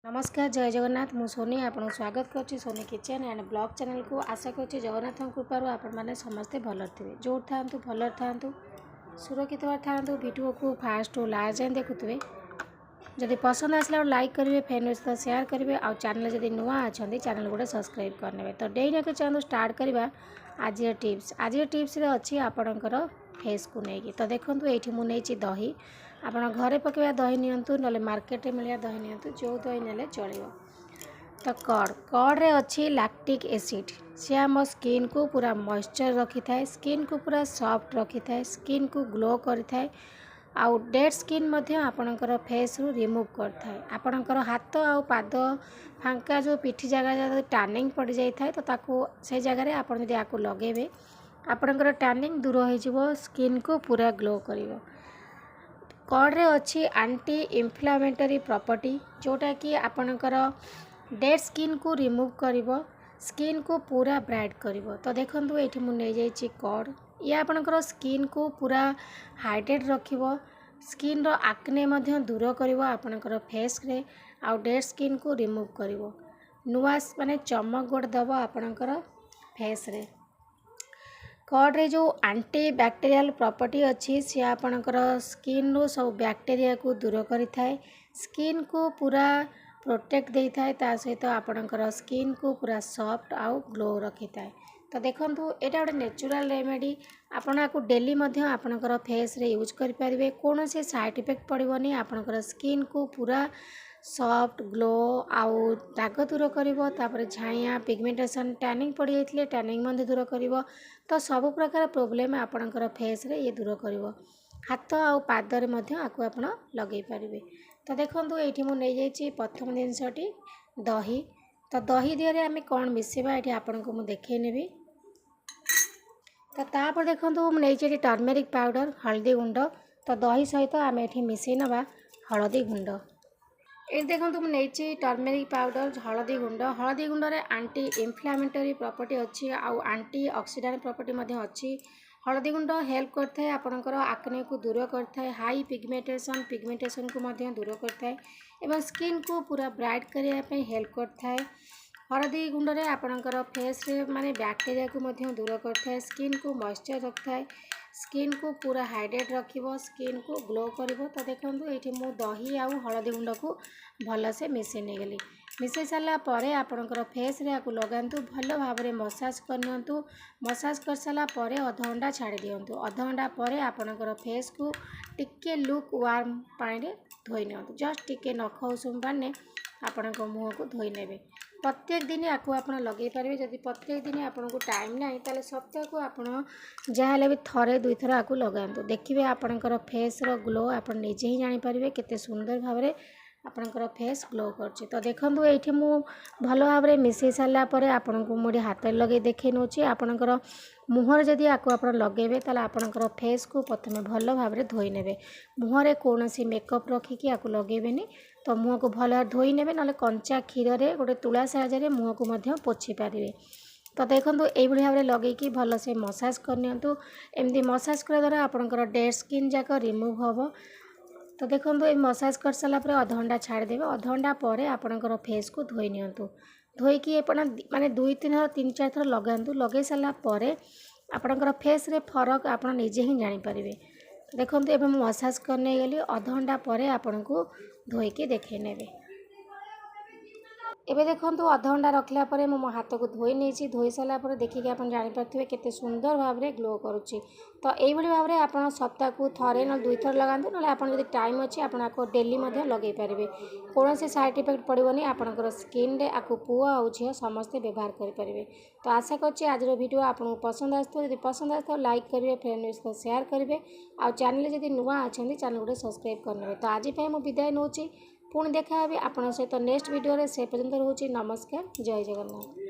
नमस्कार जय जगन्नाथ मु सोनी आपन स्वागत करछि Soni kitchen and blog channel को आशा करछि जगन्नाथ कृपार आपण मैंने समस्ते भल थे जो था भल था सुरक्षित था वीडियो को फास्ट टू लास्ट जाए देखुए जदि पसंद आसला लाइक करेंगे फ्रेंड सहित शेयर करेंगे आउ चैनल जदि नुआ अच्छा चैनल गोटे सब्सक्राइब करने तो डेरी ना चलते स्टार्ट करवा आज टिप्स अच्छी आपणकर फेस को लेकिन तो देखो ये मुझे दही आप घरे पकड़ा दही नियंतु ना मार्केट में मिलवा दही नियंतु जो दही ने चलो तो कड़े अच्छी लैक्टिक एसिड सी आम स्किन को पूरा मॉइस्चर रखी था स्किन को पूरा सॉफ्ट रखी था स्किन को ग्लो करें आउ डेड स्किन मध्य आपणकर फेस रु रिमूव करता आपणकर हाथ आउ पाद फांका जो पिठी जगह टैनिंग पड़ जाए तो ताकू से जगह आप लगे आपणकर टैनिंग दूर हो स्किन को पूरा ग्लो कर कड़े अच्छी एंटी इन्फ्लामेटरी प्रॉपर्टी जोटा कि आपणकर डेड स्किन को रिमूव कर स्किन को पूरा ब्राइट कर तो देखो ये मुझे कड़ ये आपणकर स्किन को पूरा हाइड्रेट रखिबो स्किन रो आक्ने मध्य दूर कर आपणकर फेस रे आउ डेड स्किन को रिमूव कर नुआ माने चमक गोट दब आपणकर फेस रे कड़े जो एंटी बैक्टेरियल प्रॉपर्टी अच्छी सी आपणकर स्किन रो सब बैक्टेरिया को दूर करें स्किन को पूरा प्रोटेक्ट दे था सहित आपणकर स्किन को पूरा सॉफ्ट आउ ग्लो रखी था तो देखो यहाँ गोटे नेचुरल रेमेडी आपको डेली आपणकर फेस रे यूज करें कौन से साइड इफेक्ट पड़ोनी आपणकर स्किन को पूरा सॉफ्ट ग्लो आउ दाग दूर कर झाइया पिगमेंटेशन टैनिंग पड़ जाते टैनिंग दूर कर तो सब प्रकार प्रोब्लेम आपणकर फेस रे ये दूर कर हाथ आउ पादरे आपको आप लगे पारे तो देखो ये मुझे प्रथम जिनसटी दही तो दही दिहरे आम कौन मिसेबा ये आपन को मुझे देखे नेबी तो तापर देखो मुझे टर्मेरिक पाउडर हल्दी गुंड तो दही सहित आम ये मिसई नवा हलदी गुंड ये देखो मुझे टर्मेरिक पाउडर हलदी गुंड रे एंटी इन्फ्लामेटरी प्रॉपर्टी अच्छी आउ एंटी ऑक्सीडेंट प्रॉपर्टी अच्छी हलदी गुंड हेल्प करता है आपणकर आक्ने को दूर करता है हाई पिगमेंटेशन को दूर करता है एवं स्किन को पूरा ब्राइट करने हेल्प करता है हलदी गुंड रे आपणकर फेस रे माने बैक्टेरिया को दूर करता है स्किन को मॉइस्चर रखता है स्किन को पूरा हाइड्रेट रखिबो स्किन को ग्लो करिवो तो देखो ये मु दही आउ हलदी गुंड को भल से मिसई नेगली मिसई सारा पर आपणकर फेस रे आपको लगातु भल भाव में मसाज करनियंतु मसाज कर सारा पर अध घंटा छाड़ी दियंतु अध घंटा पर आपणकर फेस को टिके लुक वार्म पानी धोई नियंतु जस्ट टिके नख उषुम पानी आपण मुँह को धोई नेबे प्रत्येक दिन आपको आप लगे पारे जदि प्रत्येक दिन आपन को टाइम ना ताले सप्ताह को आप जहाँ भी थरे दुई थर आपको लगातु देखिए आपणकर फेस रो ग्लो आप निजे ही जानीपर केते सुंदर भाव में आपणकर फेस ग्लो कर तो देखो ये भल भाव में मिसई सारापर आपन को मुझे हाथ लगे देखे नौची आपणकर मुहर जदि आपको आप लगे ताले आपणकर फेस को प्रथम भल भाव में धोई नेबे मुहर कौन मेकअप रखिकी आपको लगेबेनी तो मुँह को भल धोई नेबे ना कंचा क्षीर रे गोटे तुला साहाय्य मुँह को पोछि पारे तो देखो ये भाव में लगे भल से मसाज करनियंतु एमती मसाज करा द्वारा आपणकर डेड स्किन जाक रिमूव हम तो देखो ये मसाज कर सारा पर अध घंटा छाड़देवे अध घंटा पर आपणकर फेस को धोई नियंतु धोईकी माने 2-3 4 थर लगातु लगे सारा पर आपणकर फेस रे फरक आप निजे ही जानीपर देखो ये मसाज करने गली अध घंटा पर आपन को धोईकी देखे नेबे एबे देखो अध घंटा रखला परे मो हाथ को धोई नहीं धोई सारा पर देखिए आप जानीपारे केते सुंदर भाव में ग्लो करुच्ची तो यही भाव में आप सप्ताह को थरे ना 2 थर लगातु ना आप टाइम अच्छी आपको डेली लगे पारे कौन से साइड इफेक्ट पड़ोनी आपंकर स्किन रे आपको पुओ आ झील समस्ते व्यवहार करेंगे तो आशा करछि आज वीडियो आपको पसंद आसता तो लाइक करेंगे फ्रेंड सहित शेयर करेंगे आ चैनल जब नुआ अच्छा चैनल गोटे सब्सक्राइब करने तो आज मुझे विदाय नौची पुणी देखा आप सहित नेक्स्ट वीडियो से पर्यंत रोचे नमस्कार जय जगन्नाथ।